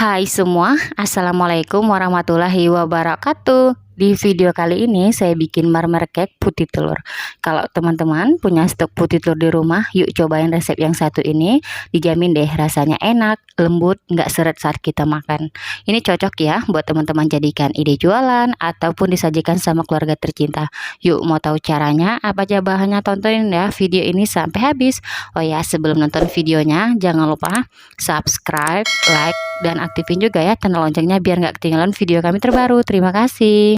Hai semua, Assalamualaikum warahmatullahi wabarakatuh. Di video kali ini saya bikin marmer cake putih telur. Kalau teman-teman punya stok putih telur di rumah, yuk cobain resep yang satu ini. Dijamin deh rasanya enak, lembut, nggak seret saat kita makan. Ini cocok ya buat teman-teman jadikan ide jualan ataupun disajikan sama keluarga tercinta. Yuk mau tahu caranya? Apa aja bahannya? Tontonin ya video ini sampai habis. Oh ya, sebelum nonton videonya jangan lupa subscribe, like, dan aktifin juga ya tanda loncengnya biar nggak ketinggalan video kami terbaru. Terima kasih.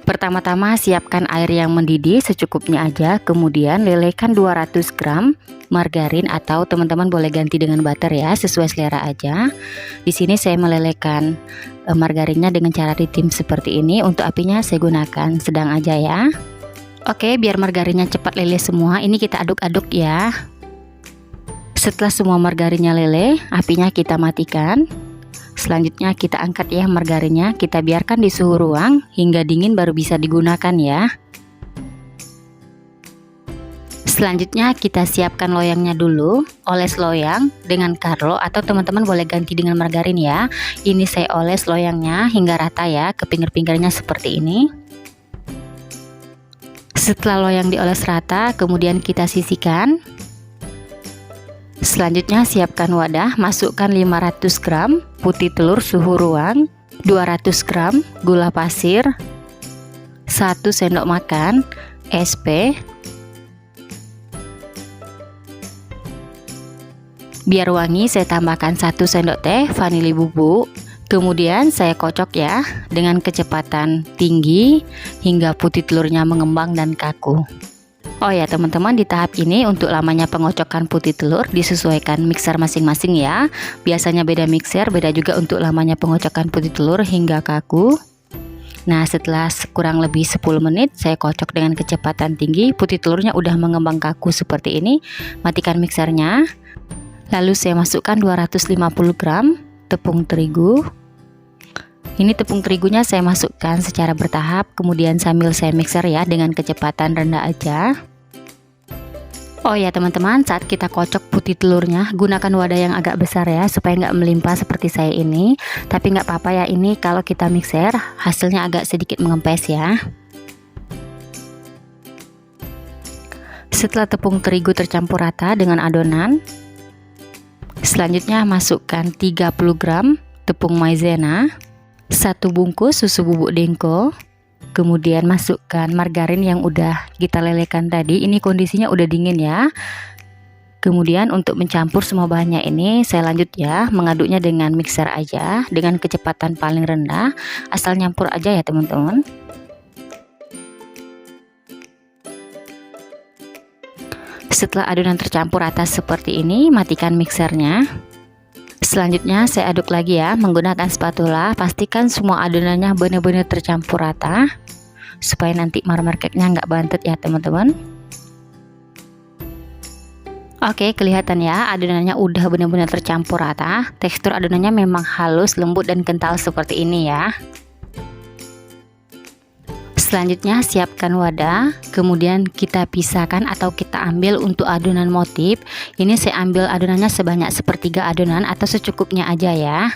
Pertama-tama siapkan air yang mendidih secukupnya aja, kemudian lelehkan 200 gram margarin atau teman-teman boleh ganti dengan butter ya, sesuai selera aja. Di sini saya melelehkan margarinnya dengan cara ditim seperti ini. Untuk apinya saya gunakan sedang aja ya. Oke, biar margarinnya cepat leleh semua, ini kita aduk-aduk ya. Setelah semua margarinnya leleh, apinya kita matikan. Selanjutnya kita angkat ya margarinnya, kita biarkan di suhu ruang hingga dingin baru bisa digunakan ya. Selanjutnya kita siapkan loyangnya dulu. Oles loyang dengan Karlo atau teman-teman boleh ganti dengan margarin ya. Ini saya oles loyangnya hingga rata ya, ke pinggir-pinggirnya seperti ini. Setelah loyang dioles rata, kemudian kita sisihkan. Selanjutnya siapkan wadah, masukkan 500 gram putih telur suhu ruang, 200 gram gula pasir, 1 sendok makan SP. Biar wangi saya tambahkan 1 sendok teh vanili bubuk. Kemudian saya kocok ya dengan kecepatan tinggi hingga putih telurnya mengembang dan kaku. Oh ya teman-teman, di tahap ini untuk lamanya pengocokan putih telur disesuaikan mixer masing-masing ya. Biasanya beda mixer, beda juga untuk lamanya pengocokan putih telur hingga kaku. Nah, setelah kurang lebih 10 menit saya kocok dengan kecepatan tinggi, putih telurnya udah mengembang kaku seperti ini. Matikan mixernya. Lalu saya masukkan 250 gram tepung terigu. Ini tepung terigunya saya masukkan secara bertahap, kemudian sambil saya mixer ya dengan kecepatan rendah aja. Oh ya teman-teman, saat kita kocok putih telurnya gunakan wadah yang agak besar ya, supaya nggak melimpah seperti saya ini. Tapi nggak apa-apa ya, ini kalau kita mixer hasilnya agak sedikit mengempes ya. Setelah tepung terigu tercampur rata dengan adonan, selanjutnya masukkan 30 gram tepung maizena, 1 bungkus susu bubuk dengko. Kemudian masukkan margarin yang udah kita lelehkan tadi. Ini kondisinya udah dingin ya. Kemudian untuk mencampur semua bahannya ini saya lanjut ya, mengaduknya dengan mixer aja dengan kecepatan paling rendah, asal nyampur aja ya teman-teman. Setelah adonan tercampur rata seperti ini, matikan mixernya. Selanjutnya saya aduk lagi ya menggunakan spatula. Pastikan semua adonannya benar-benar tercampur rata supaya nanti marmer cake-nya nggak bantet ya teman-teman. Oke, kelihatan ya adonannya udah benar-benar tercampur rata. Tekstur adonannya memang halus, lembut, dan kental seperti ini ya. Selanjutnya siapkan wadah, kemudian kita pisahkan atau kita ambil untuk adonan motif. Ini saya ambil adonannya sebanyak sepertiga adonan atau secukupnya aja ya.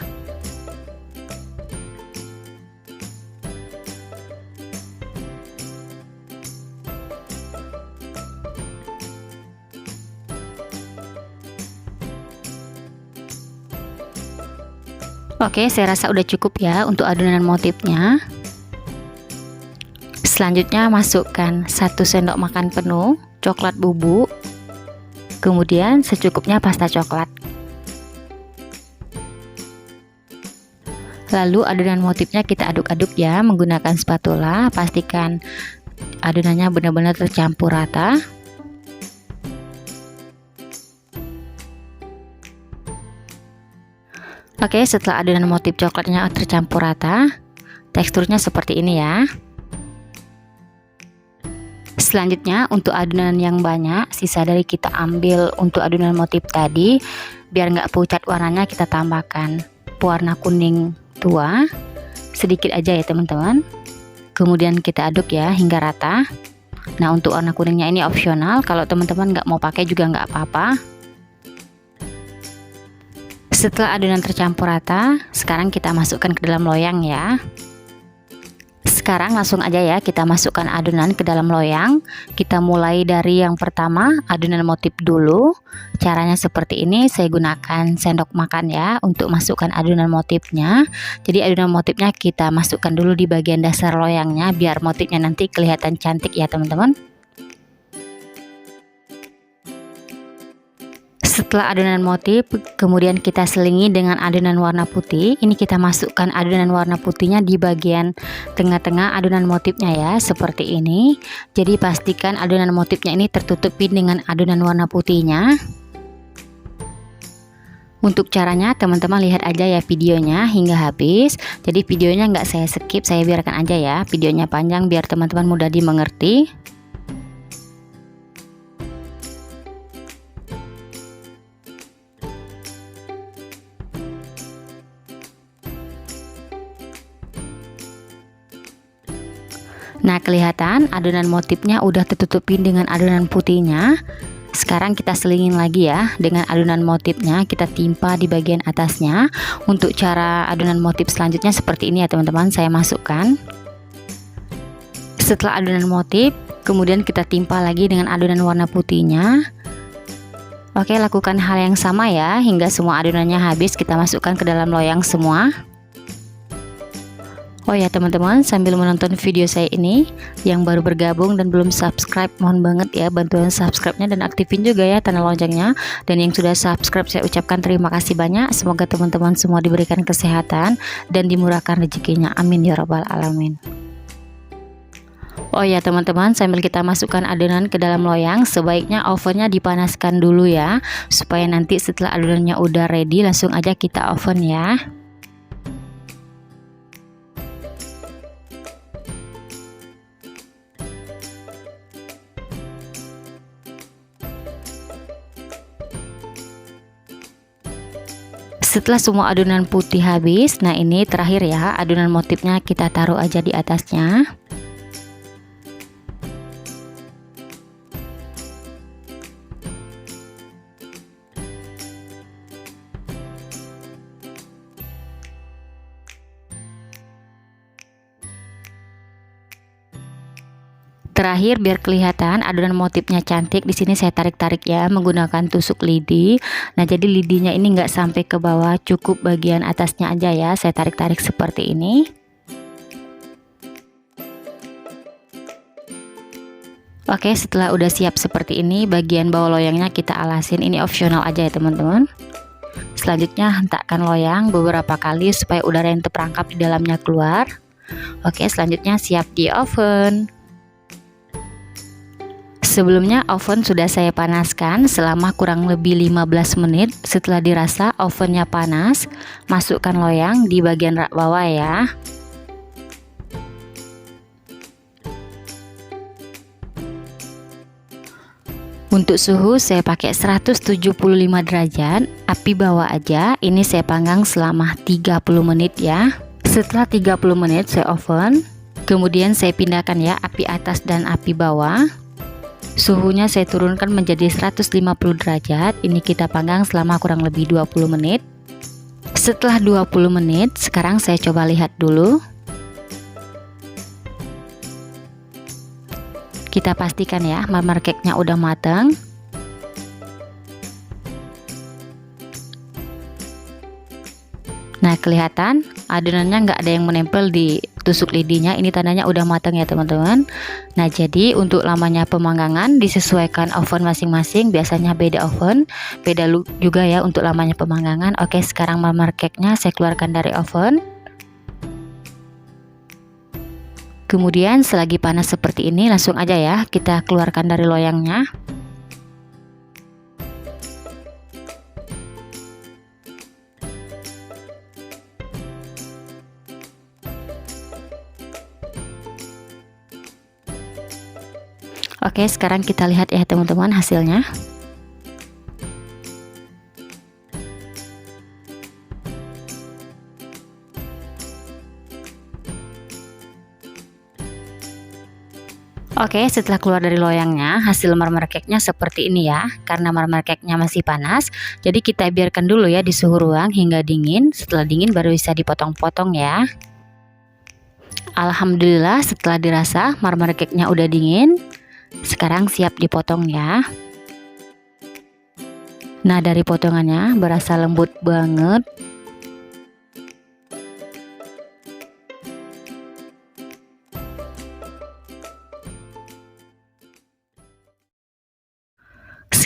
Oke, saya rasa udah cukup ya untuk adonan motifnya. Selanjutnya masukkan 1 sendok makan penuh coklat bubuk, kemudian secukupnya pasta coklat. Lalu adonan motifnya kita aduk-aduk ya menggunakan spatula. Pastikan adonannya benar-benar tercampur rata. Oke, setelah adonan motif coklatnya tercampur rata, teksturnya seperti ini ya. Selanjutnya untuk adonan yang banyak sisa dari kita ambil untuk adonan motif tadi, biar nggak pucat warnanya kita tambahkan pewarna kuning tua sedikit aja ya teman-teman. Kemudian kita aduk ya hingga rata. Nah, untuk warna kuningnya ini opsional, kalau teman-teman nggak mau pakai juga nggak apa-apa. Setelah adonan tercampur rata, sekarang kita masukkan ke dalam loyang ya. Sekarang langsung aja ya kita masukkan adonan ke dalam loyang. Kita mulai dari yang pertama, adonan motif dulu. Caranya seperti ini, saya gunakan sendok makan ya untuk masukkan adonan motifnya. Jadi adonan motifnya kita masukkan dulu di bagian dasar loyangnya biar motifnya nanti kelihatan cantik ya teman-teman. Setelah adonan motif, kemudian kita selingi dengan adonan warna putih. Ini kita masukkan adonan warna putihnya di bagian tengah-tengah adonan motifnya ya, seperti ini. Jadi pastikan adonan motifnya ini tertutupi dengan adonan warna putihnya. Untuk caranya teman-teman lihat aja ya videonya hingga habis. Jadi videonya nggak saya skip, saya biarkan aja ya. Videonya panjang biar teman-teman mudah dimengerti. Nah, kelihatan adonan motifnya udah tertutupin dengan adonan putihnya. Sekarang kita selingin lagi ya dengan adonan motifnya, kita timpa di bagian atasnya. Untuk cara adonan motif selanjutnya seperti ini ya teman-teman, saya masukkan. Setelah adonan motif, kemudian kita timpa lagi dengan adonan warna putihnya. Oke, lakukan hal yang sama ya hingga semua adonannya habis, kita masukkan ke dalam loyang semua. Oh ya teman-teman, sambil menonton video saya ini, yang baru bergabung dan belum subscribe, mohon banget ya bantuan subscribe-nya dan aktifin juga ya tanda loncengnya. Dan yang sudah subscribe saya ucapkan terima kasih banyak. Semoga teman-teman semua diberikan kesehatan dan dimurahkan rezekinya. Amin ya rabbal alamin. Oh ya teman-teman, sambil kita masukkan adonan ke dalam loyang, sebaiknya ovennya dipanaskan dulu ya, supaya nanti setelah adonannya udah ready langsung aja kita oven ya. Setelah semua adonan putih habis, nah ini terakhir ya, adonan motifnya kita taruh aja di atasnya. Terakhir biar kelihatan adonan motifnya cantik, di sini saya tarik-tarik ya menggunakan tusuk lidi. Nah jadi lidinya ini nggak sampai ke bawah, cukup bagian atasnya aja ya, saya tarik-tarik seperti ini. Oke, setelah udah siap seperti ini, bagian bawah loyangnya kita alasin. Ini opsional aja ya teman-teman. Selanjutnya hentakkan loyang beberapa kali supaya udara yang terperangkap di dalamnya keluar. Oke, selanjutnya siap di oven. Sebelumnya oven sudah saya panaskan selama kurang lebih 15 menit. Setelah dirasa ovennya panas, masukkan loyang di bagian rak bawah ya. Untuk suhu saya pakai 175 derajat, api bawah aja. Ini saya panggang selama 30 menit ya. Setelah 30 menit saya oven, kemudian saya pindahkan ya api atas dan api bawah. Suhunya saya turunkan menjadi 150 derajat. Ini kita panggang selama kurang lebih 20 menit. Setelah 20 menit, sekarang saya coba lihat dulu. Kita pastikan ya marmer cake-nya udah matang. Nah kelihatan adonannya nggak ada yang menempel di tusuk lidinya, ini tandanya udah matang ya teman-teman. Nah jadi untuk lamanya pemanggangan disesuaikan oven masing-masing, biasanya beda oven, beda juga ya untuk lamanya pemanggangan. Oke, sekarang marmer cake-nya saya keluarkan dari oven. Kemudian selagi panas seperti ini langsung aja ya kita keluarkan dari loyangnya. Oke, sekarang kita lihat ya teman-teman hasilnya. Oke, setelah keluar dari loyangnya, hasil marmer cake-nya seperti ini ya. Karena marmer cake-nya masih panas, jadi kita biarkan dulu ya di suhu ruang hingga dingin. Setelah dingin baru bisa dipotong-potong ya. Alhamdulillah setelah dirasa marmer cake-nya udah dingin. Sekarang siap dipotong ya. Nah, dari potongannya berasa lembut banget.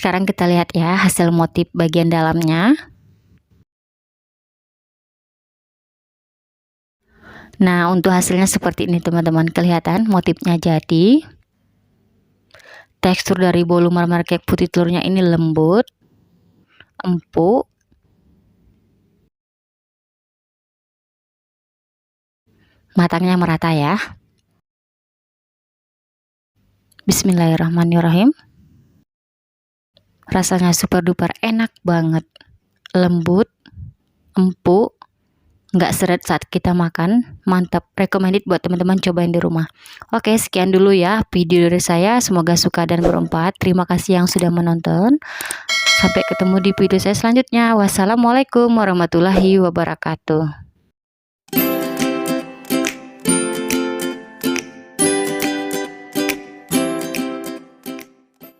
Sekarang kita lihat ya hasil motif bagian dalamnya. Nah, untuk hasilnya seperti ini teman-teman, kelihatan motifnya jadi. Tekstur dari bolu marmer cake putih telurnya ini lembut, empuk. Matangnya merata ya. Bismillahirrahmanirrahim. Rasanya super duper enak banget, lembut, empuk, nggak seret saat kita makan. Mantap, recommended buat teman-teman cobain di rumah. Oke, sekian dulu ya video dari saya, semoga suka dan bermanfaat. Terima kasih yang sudah menonton. Sampai ketemu di video saya selanjutnya. Wassalamualaikum warahmatullahi wabarakatuh.